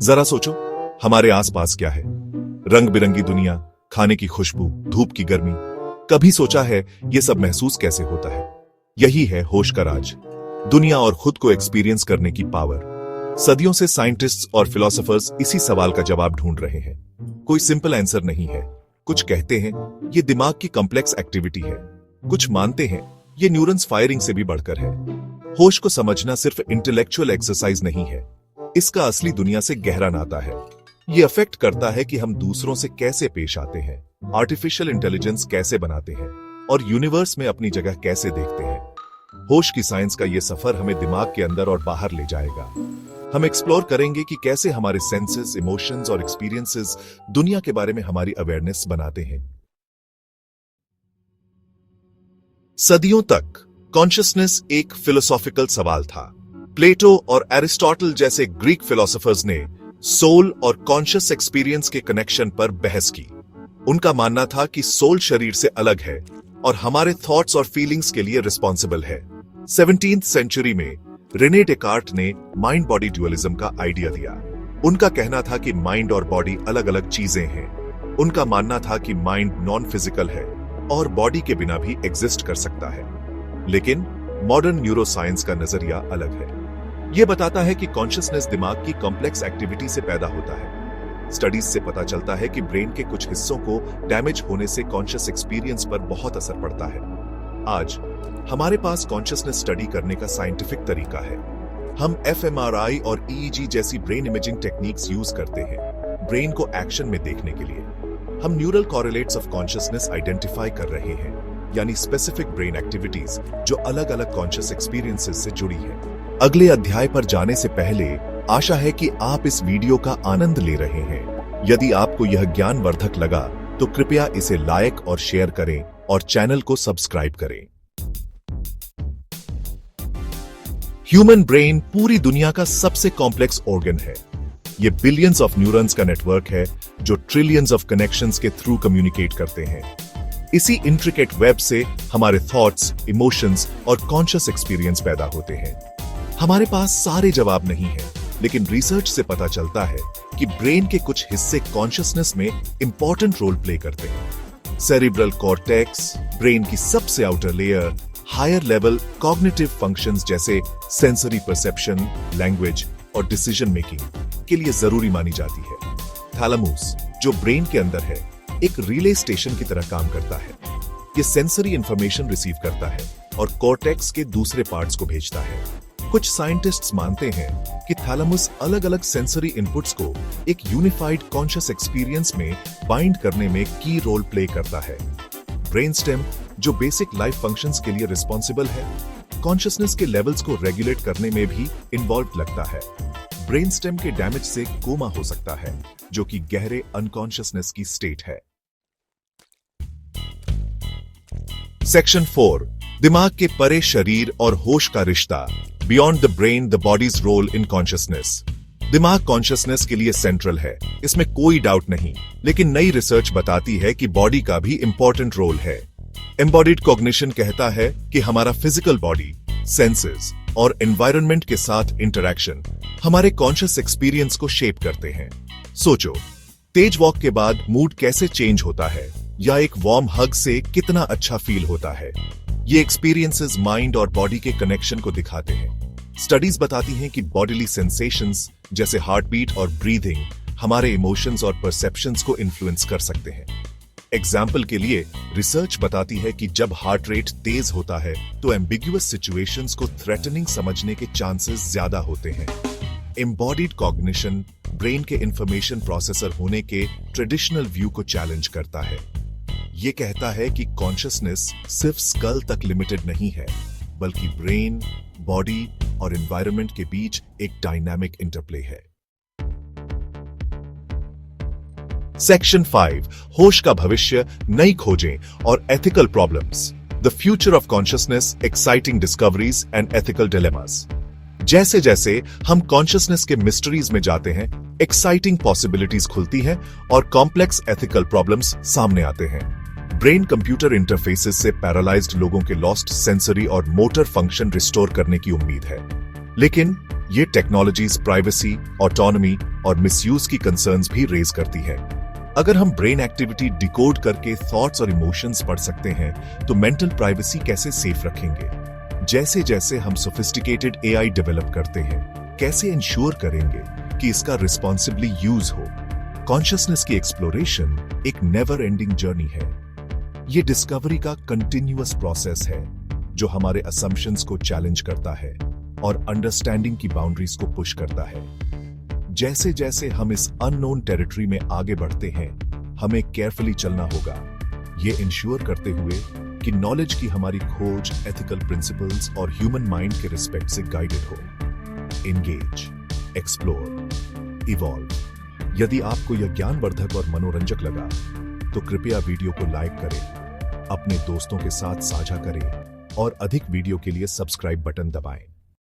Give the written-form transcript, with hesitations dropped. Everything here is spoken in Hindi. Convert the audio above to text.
जरा सोचो, हमारे आसपास क्या है? रंग बिरंगी दुनिया, खाने की खुशबू, धूप की गर्मी। कभी सोचा है ये सब महसूस कैसे होता है? यही है होश का राज, दुनिया और खुद को एक्सपीरियंस करने की पावर। सदियों से साइंटिस्ट्स और फिलोसोफर्स इसी सवाल का जवाब ढूंढ रहे हैं। कोई सिंपल आंसर नहीं है। कुछ कहते हैं ये दिमाग की कॉम्प्लेक्स एक्टिविटी है, कुछ मानते हैं ये न्यूरॉन्स फायरिंग से भी बढ़कर है। होश को समझना सिर्फ इंटेलेक्चुअल एक्सरसाइज नहीं है, इसका असली दुनिया से गहरा नाता है। ये अफेक्ट करता है कि हम दूसरों से कैसे पेश आते हैं, आर्टिफिशियल इंटेलिजेंस कैसे बनाते हैं और यूनिवर्स में अपनी जगह कैसे देखते हैं। होश की साइंस का ये सफर हमें दिमाग के अंदर और बाहर ले जाएगा। हम एक्सप्लोर करेंगे कि कैसे हमारे सेंसेस, इमोशंस और एक्सपीरियंसेस दुनिया के बारे में हमारी अवेयरनेस बनाते हैं। सदियों तक कॉन्शियसनेस एक फिलोसॉफिकल सवाल था। प्लेटो और एरिस्टोटल जैसे ग्रीक फिलोसोफर्स ने सोल और कॉन्शियस एक्सपीरियंस के कनेक्शन पर बहस की। उनका मानना था कि सोल शरीर से अलग है और हमारे थॉट्स और फीलिंग्स के लिए रिस्पॉन्सिबल है। 17वीं सेंचुरी में रेने डेकार्ट ने माइंड बॉडी ड्यूअलिज्म का आइडिया दिया। उनका कहना था कि माइंड और बॉडी अलग अलग चीजें हैं। उनका मानना था कि माइंड नॉन फिजिकल है और बॉडी के बिना भी एग्जिस्ट कर सकता है। लेकिन मॉडर्न न्यूरोसाइंस का नजरिया अलग है। यह बताता है कि कॉन्शियसनेस दिमाग की कॉम्प्लेक्स एक्टिविटी से पैदा होता है। स्टडीज से पता चलता है कि ब्रेन के कुछ हिस्सों को डैमेज होने से कॉन्शियस एक्सपीरियंस पर बहुत असर पड़ता है। आज हमारे पास कॉन्शियसनेस स्टडी करने का साइंटिफिक तरीका है। हम fMRI और EEG जैसी ब्रेन इमेजिंग टेक्निक्स यूज करते हैं ब्रेन को एक्शन में देखने के लिए। हम न्यूरल कॉरिलेट्स ऑफ कॉन्शियसनेस आइडेंटिफाई कर रहे हैं, यानी स्पेसिफिक ब्रेन एक्टिविटीज जो अलग अलग कॉन्शियस एक्सपीरियंसेस से जुड़ी है। अगले अध्याय पर जाने से पहले आशा है कि आप इस वीडियो का आनंद ले रहे हैं। यदि आपको यह ज्ञानवर्धक लगा तो कृपया इसे लाइक और शेयर करें और चैनल को सब्सक्राइब करें। ह्यूमन ब्रेन पूरी दुनिया का सबसे कॉम्प्लेक्स ऑर्गन है। यह बिलियंस ऑफ न्यूरॉन्स का नेटवर्क है जो ट्रिलियंस ऑफ कनेक्शंस के थ्रू कम्युनिकेट करते हैं। इसी इंट्रिकेट वेब से हमारे थॉट्स, इमोशंस और कॉन्शियस एक्सपीरियंस पैदा होते हैं। हमारे पास सारे जवाब नहीं है, लेकिन रिसर्च से पता चलता है कि ब्रेन के कुछ हिस्से कॉन्शियसनेस में इंपॉर्टेंट रोल प्ले करते हैं। सेरिब्रल कॉर्टेक्स, ब्रेन की सबसे outer layer, higher level cognitive functions जैसे सेंसरी परसेप्शन, लैंग्वेज और डिसीजन मेकिंग के लिए जरूरी मानी जाती है। थैलेमस, जो ब्रेन के अंदर है, एक रिले स्टेशन की तरह काम करता है। यह सेंसरी इंफॉर्मेशन रिसीव करता है और कॉर्टेक्स के दूसरे पार्ट्स को भेजता है। कुछ साइंटिस्ट्स मानते हैं कि थैलेमस अलग अलग सेंसरी इनपुट्स को एक यूनिफाइड कॉन्शियस एक्सपीरियंस में बाइंड करने में की रोल प्ले करता है। ब्रेनस्टेम, जो बेसिक लाइफ फंक्शंस के लिए रिस्पॉन्सिबल है, कॉन्शियसनेस के लेवल्स को रेगुलेट करने में भी इन्वॉल्व लगता है। ब्रेनस्टेम के डैमेज से कोमा हो सकता है, जो कि गहरे अनकॉन्शियसनेस की स्टेट है। सेक्शन 4, दिमाग के परे शरीर और होश का रिश्ता। Beyond the brain, the body's role in consciousness. दिमाग कॉन्शियसनेस के लिए सेंट्रल है, इसमें कोई डाउट नहीं, लेकिन नई रिसर्च बताती है कि बॉडी का भी इंपॉर्टेंट रोल है। एम्बॉडीड कॉग्निशन कहता है कि हमारा फिजिकल बॉडी, सेंसेस और एनवायरनमेंट के साथ इंटरैक्शन हमारे कॉन्शियस एक्सपीरियंस को शेप करते हैं। सोचो, तेज वॉक के बाद मूड कैसे चेंज होता है, या एक वार्म हग से कितना अच्छा फील होता है। ये एक्सपीरियंसेस माइंड और बॉडी के कनेक्शन को दिखाते हैं। स्टडीज बताती हैं कि बॉडीली सेंसेशंस जैसे हार्ट बीट और ब्रीदिंग हमारे इमोशंस और परसेप्शंस को इन्फ्लुएंस कर सकते हैं। एग्जाम्पल के लिए, रिसर्च बताती है कि जब हार्ट रेट तेज होता है तो एम्बिग्युअस सिचुएशंस को थ्रेटनिंग समझने के चांसेस ज्यादा होते हैं। एम्बॉडीड कॉग्निशन ब्रेन के इंफॉर्मेशन प्रोसेसर होने के ट्रेडिशनल व्यू को चैलेंज करता है। ये कहता है कि कॉन्शियसनेस सिर्फ स्कल तक लिमिटेड नहीं है, बल्कि ब्रेन, बॉडी और एनवायरनमेंट के बीच एक डायनामिक इंटरप्ले है। सेक्शन 5, होश का भविष्य, नई खोजें और ethical problems. The future of consciousness, exciting discoveries and ethical dilemmas. जैसे जैसे हम कॉन्शियसनेस के मिस्ट्रीज में जाते हैं, एक्साइटिंग पॉसिबिलिटीज खुलती हैं और कॉम्प्लेक्स एथिकल प्रॉब्लम्स सामने आते हैं। ब्रेन कंप्यूटर इंटरफेसेस से पैरालाइज्ड लोगों के लॉस्ट सेंसरी और मोटर फंक्शन रिस्टोर करने की उम्मीद है। लेकिन ये टेक्नोलॉजीज प्राइवेसी, ऑटोनॉमी और मिसयूज की कंसर्न्स भी रेज करती है। अगर हम ब्रेन एक्टिविटी डिकोड करके थॉट्स और इमोशंस पढ़ सकते हैं तो मेंटल प्राइवेसी कैसे सेफ रखेंगे? जैसे जैसे हम सोफिस्टिकेटेड एआई डेवलप करते हैं, कैसे इंश्योर करेंगे कि इसका रिस्पॉन्सिबली यूज हो? कॉन्शियसनेस की एक्सप्लोरेशन एक नेवर एंडिंग जर्नी है। ये डिस्कवरी का कंटिन्यूअस प्रोसेस है जो हमारे असम्पशंस को चैलेंज करता है और अंडरस्टैंडिंग की बाउंड्रीज को पुश करता है। जैसे जैसे हम इस अननोन टेरिटरी में आगे बढ़ते हैं, हमें केयरफुली चलना होगा, ये इंश्योर करते हुए कि नॉलेज की हमारी खोज एथिकल प्रिंसिपल्स और ह्यूमन माइंड के रिस्पेक्ट से गाइडेड हो। Engage, explore, evolve. यदि आपको यह ज्ञानवर्धक और मनोरंजक लगा तो कृपया वीडियो को लाइक करें, अपने दोस्तों के साथ साझा करें और अधिक वीडियो के लिए सब्सक्राइब बटन दबाएं।